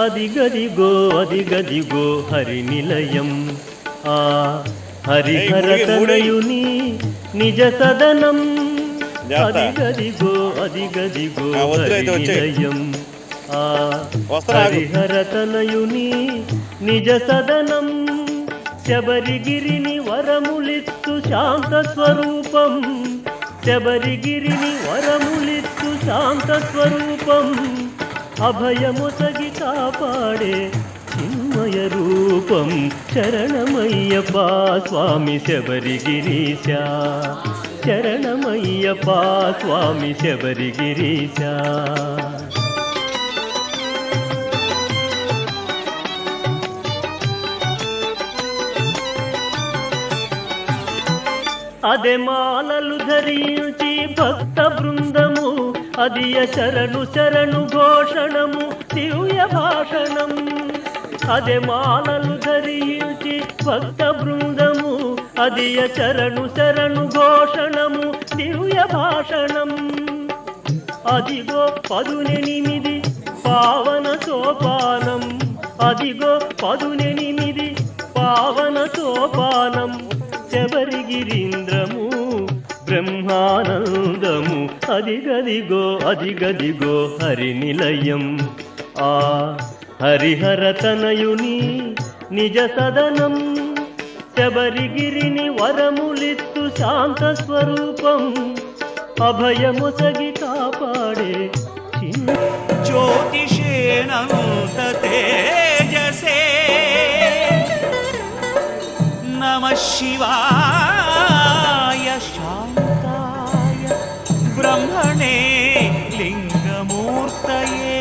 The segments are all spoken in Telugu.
అదిగదిగో అదిగదిగో హరి నిలయం ఆ హరిహరతనయుని నిజ సదనం అదిగదిగో అదిగదిగో హరి నిలయం ఆ హరిహరతనయుని నిజ సదనం శబరిగిరిని వరములిత్తు శాంత స్వరూపం శబరిగిరిని వరములిత్తు శాంత స్వరూపం అభయముసగి కాపాడే చిన్మయ రూపం శరణమయ్యప్ప స్వామి శబరిగిరీశ శరణమయ్యప్ప స్వామి శబరిగిరీశ అదే మాలలు ధరించి భక్త బృందము అదియ శరణు శరణు ఘోషణము దివ్య భాషణం అదే మాలలు ధరించి భక్త బృందము అదియ శరణు శరణు ఘోషణము దివ్య భాషణం అదిగో 18 పావన సోపానం అదిగో 18 పావన సోపానం శబరిగిరీంద్రము బ్రహ్మానందము అదిగదిగో అదిగదిగో హరి నిలయం ఆ హరిహరతనయుని నిజ సదనం శబరిగిరిని వరములిత్తు శాంత స్వరూపం అభయముసగి కాపాడే జ్యోతిషేనంత తేజసే నమః శివాయ శాంతాయ బ్రహ్మణే లింగమూర్తయే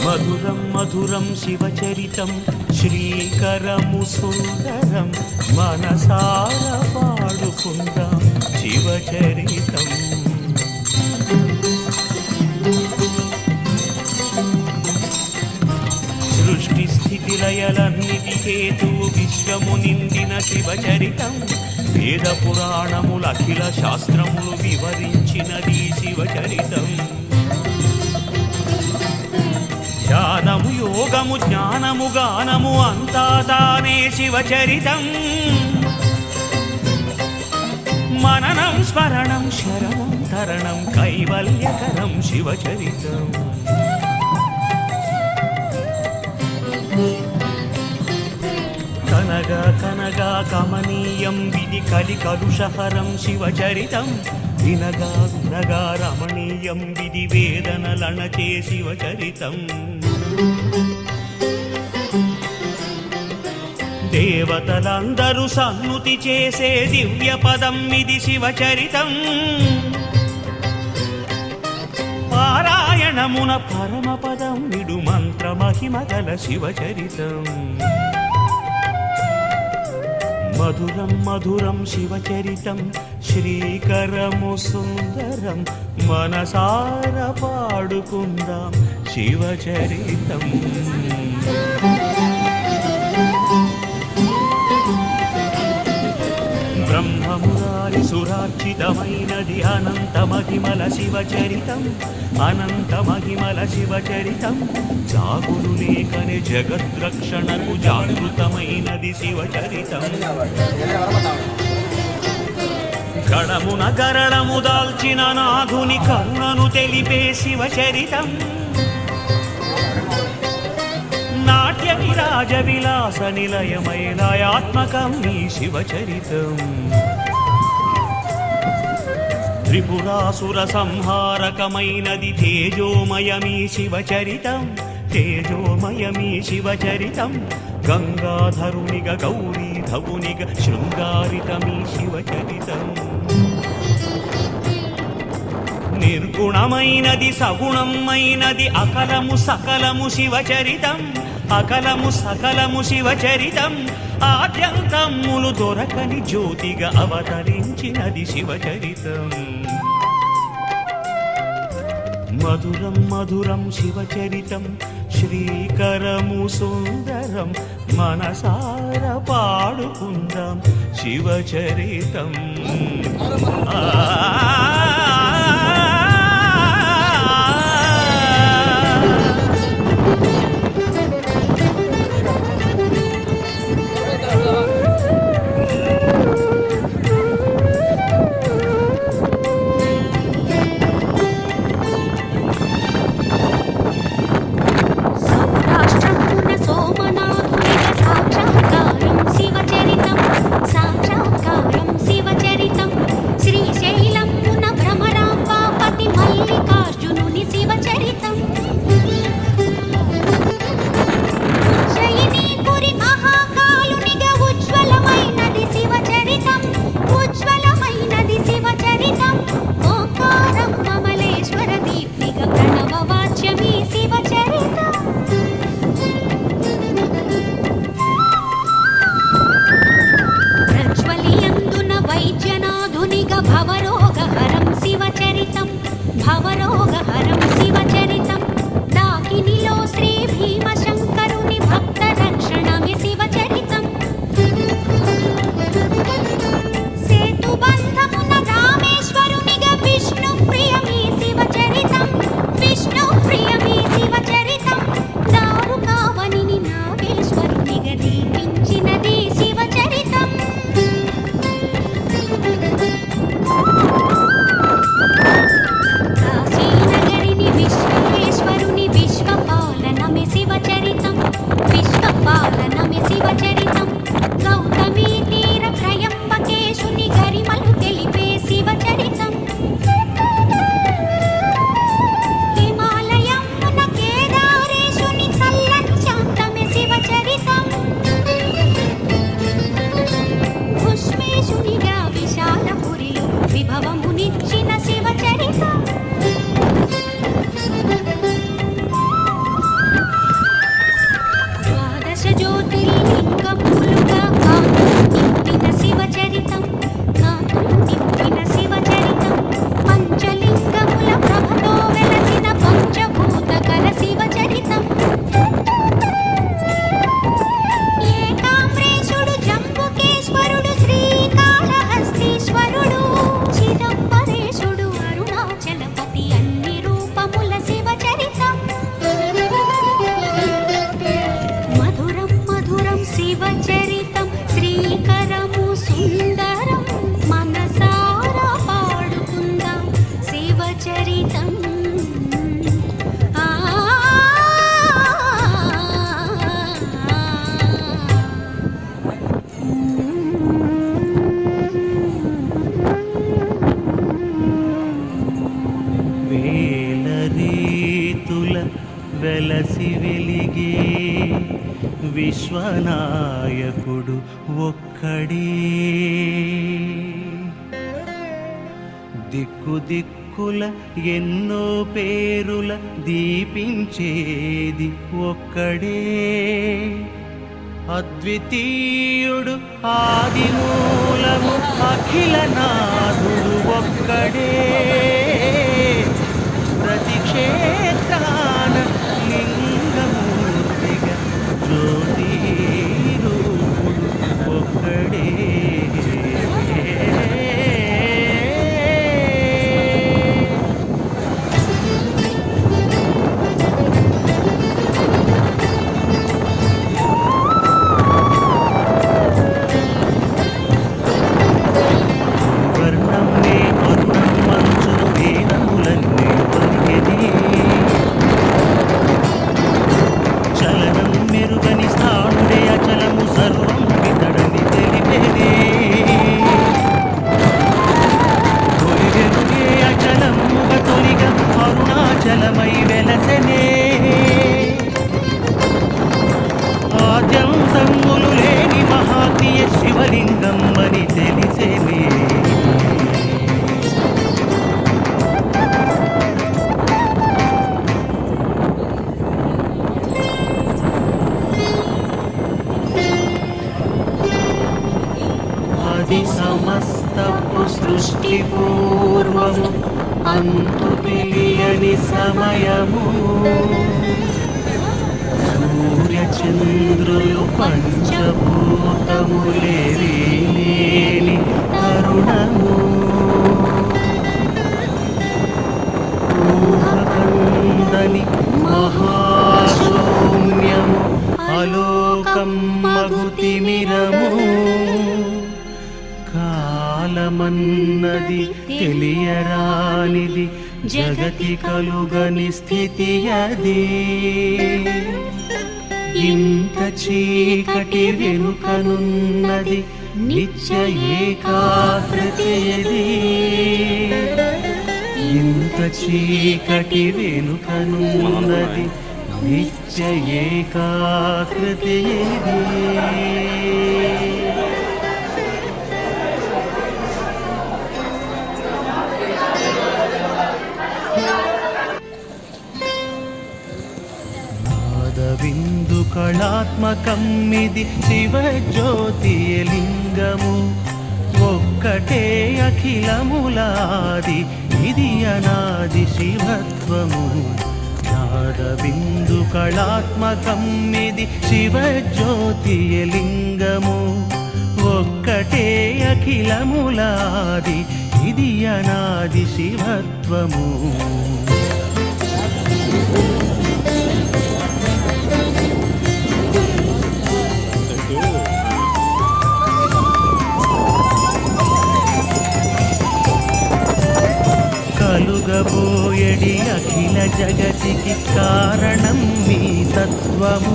మధురం మధురం శివచరితం శ్రీకరము సుందరం మనసార పాడుకుందాం శివచరితం సృష్టి స్థితి లయలన్నిటి హేతువు విశ్వము నిండిన శివచరితం వేద పురాణముల అఖిల శాస్త్రములు వివరించినది శివచరితం ధ్యానము యోగము జ్ఞానము గానము అంతా తానే శివచరితం మననం స్మరణం శరణం తరణం కైవల్యకరం శివచరితం కనగా కనగా కమనీయం విధి కలి కలుషహరం శివచరితం వినగా వినగా రమణీయం విధి వేదనలణచే శివచరితం దేవతలందరూ సన్నుతి చేసే దివ్య పదం ఇది శివచరితం పారాయణమున పరమపదం నిడు మంత్ర మహిమగల శివచరితం మధురం మధురం శివచరితం శ్రీకరము సుందరం మనసార పాడుకుందాం శివచరితం బ్రహ్మమురారి సురార్చితమైనది అనంత మహిమల శివచరితం అనంత మహిమల శివచరితం జాగులు లేకనే జగద్రక్షణకు జాగృతమైనది శివచరితం గణమున గరళము దాల్చిన నాథుని కరుణను తెలిపే శివచరితం నాట్య విరాజ విలాస నిలయమైన ఆత్మకం ఈ శివచరితం త్రిపురాసుర సంహారకమైనది తేజోమయమీ శివచరితం తేజోమయమీ శివచరితం గంగాధరునిగ గౌరీధవునిగ శృంగారితమీ శివచరితం నిర్గుణమైనది సగుణమైనది అకలము సకలము శివచరితం, అకలము సకలము శివచరితం. ఆద్యంతములు దొరకని జ్యోతిగా అవతరించినది శివచరితం. మధురం మధురం శివచరితం, శ్రీకరము సుందరం. మనసార పాడుకుందాం శివచరితం. వెలసి వెలిగే విశ్వనాయకుడు ఒక్కడే. దిక్కు దిక్కుల ఎన్నో పేరుల దీపించేది ఒక్కడే. అద్వితీయుడు ఆదిమూలము అఖిలనాథుడు ఒక్కడే. ప్రతి క్షేత్రాన లింగమూర్తిగా జ్యోతి రూపుడు ఒక్కడే. ఆద్యంతములు లేని మహాత్మ్య శివలింగం అని తెలిసేనే. సమయము సూర్యచంద్రులు పంచభూతములే లేని తరుణము ఊహకందని మహాశూన్యము అలోకం మగుతిమిరము కాలమన్నది తెలియరానిది జగతి కలుగని స్థితి అది ఇంత చీకటి వెనుకనున్నది నిత్య ఏకాగ్రత ఇది ఇంత చీకటి వెనుకనున్నది నిత్య ఏకాగ్రత ఇది బిందు కళాత్మకం ఇది శివజ్యోతిలింగము ఒక్కటే అఖిలములాది ఇది అనాది శివత్వము నాద బిందు కళాత్మకం ఇది శివజ్యోతిలింగము ఒక్కటే అఖిలములాది ఇది అనాది శివత్వము కలుగబోయడి అఖిల జగతికి కారణం మీ తత్వము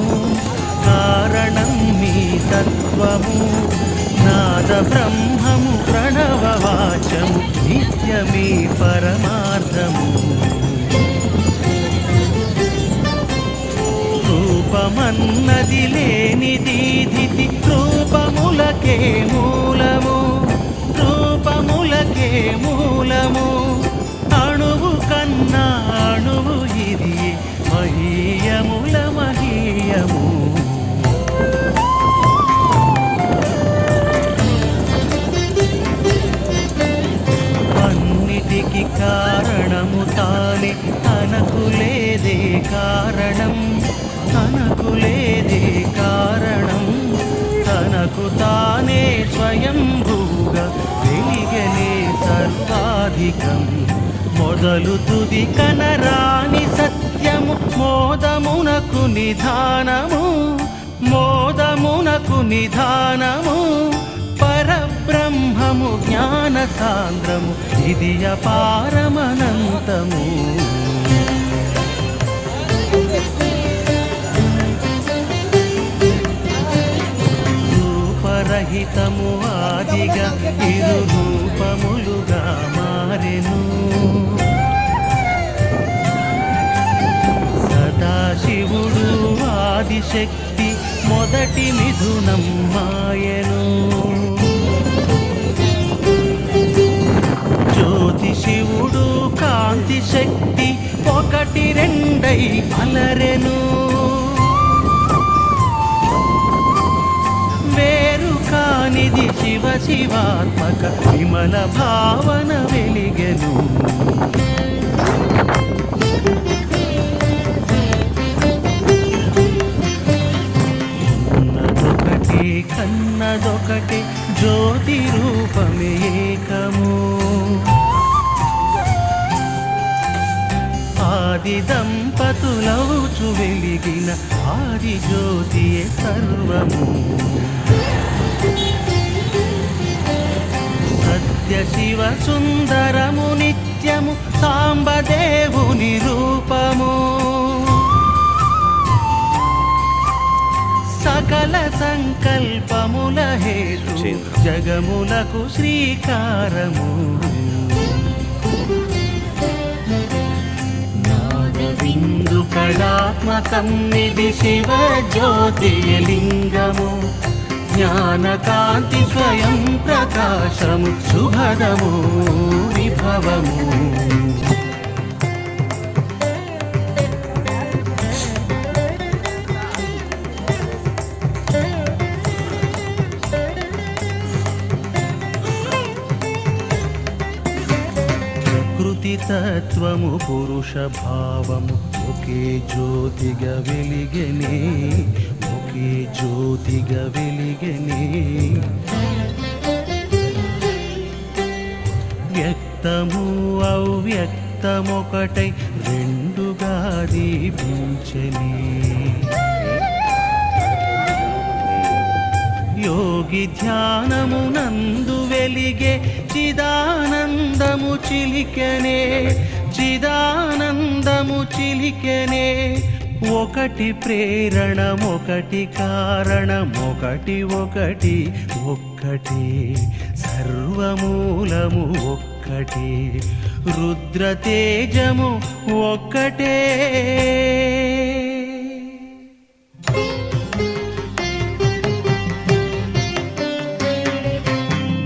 కారణం మీ తత్వము నాద బ్రహ్మము ప్రణవవాచము నిత్యమీ పరమార్థము రూపమన్నది లేనిది ధితి రూపములకే మూలము రూపములకే మూలము అణువు కన్నా అణువు ఇది మహీయముల మహీయము అన్నిటికి కారణము తానే తనకు లేదే కారణం తనకు లేదే కారణం తనకు తానే స్వయంభూగా వెలిగలే సర్వాధికం మొదలు తుది కనరాని సత్యము మోదమునకు నిధానము మోదమునకు నిధానము పరబ్రహ్మము జ్ఞాన సాంద్రము ఇది అపారమనంతము రూపరహితము ఆదిగా ఇరు రూపములుగా మారెను సదాశివుడు ఆదిశక్తి మొదటి మిథునం మాయను జ్యోతి శివుడు కాంతి శక్తి ఒకటి రెండై అలరెను వేరు కానిది శివ శివాత్మక విమల భావన వెలిగెను ఉన్నదొకటే కన్నదొకటే జ్యోతి రూపమే ఏకము ఆది దంపతులవుచు వెలిగిన ఆది జ్యోతియే సర్వము సత్య శివ సుందరము నిత్యము సాంబదేవుని రూపము సకల సంకల్పముల హేతు జగములకు శ్రీకారము బిందు కళాత్మకం ఇది శివ జ్యోతిలింగము జ్ఞానకాంతి స్వయం ప్రకాశము శుభదము విభవము ప్రకృతి పరతత్వము పురుష భావము ఒకే జ్యోతిగా వెలిగెనే, ఒకే జ్యోతిగా వెలిగెనే. వ్యక్తము అవ్యక్తమొకటై రెండుగా దీపించని. యోగి ధ్యానమునందు వెలిగే చిదానందము చిలికెనే, చిదానందము చిలికెనే. ఒకటి ప్రేరణమొకటి కారణమొకటి ఒకటి ఒక్కటి సర్వమూలము ఒక్కటి రుద్రతేజము ఒక్కటే.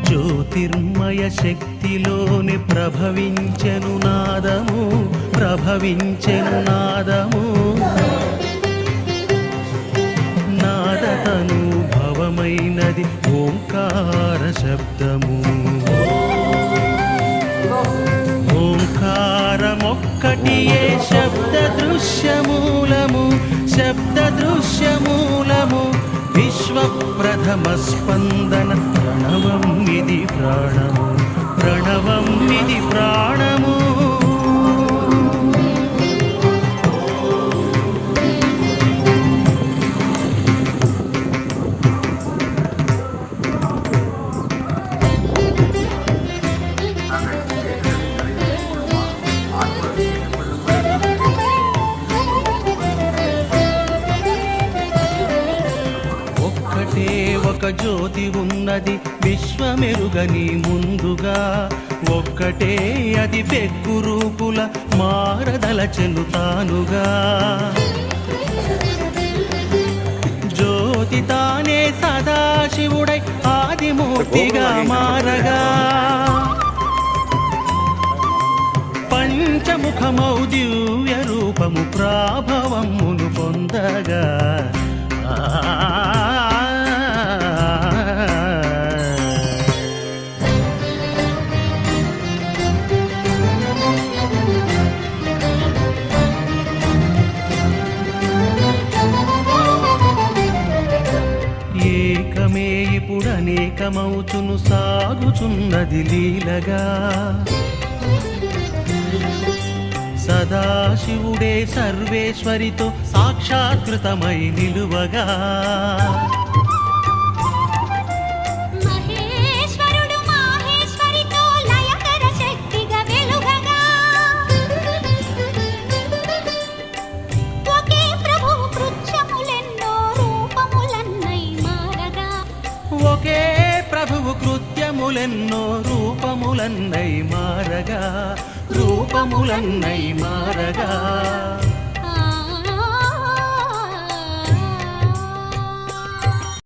జ్యోతిర్మయ శక్తిలోని ప్రభవించెను నాదము, ప్రభవించెను నాదము. నాదతను భవమైనది ఓంకార శబ్దము. ఓంకారమొక్కటియే శబ్ద దృశ్యమూలము, శబ్ద దృశ్యమూలము. విశ్వ ప్రథమ స్పందన ప్రణవం ఇది ప్రాణము, ప్రణవం ఇది ప్రాణము. ఒక జ్యోతి ఉన్నది విశ్వమెరుగని ముందుగా, ఒక్కటే అది పెక్కు రూపుల మారదలచెను తానుగా. జ్యోతి తానే సదాశివుడై ఆదిమూర్తిగా మారగా, పంచముఖమౌ దివ్య రూపము ప్రాభవమును పొందగా. ఏకమే ఇప్పుడనేకమౌచును సాగుచున్నది లీలగా. సదాశివుడే సర్వేశ్వరితో సాక్షాత్కృతమై నిలువగా. మహేశ్వరుడు మాహేశ్వరితో లయకర శక్తిగా వెలుగగా. ఒకే ప్రభువు కృత్యములెన్నో రూపములన్నై మారగా, ఒకే ప్రభువు కృత్యములెన్నో రూపములన్నై మారగా, రూపములన్నై మారగా.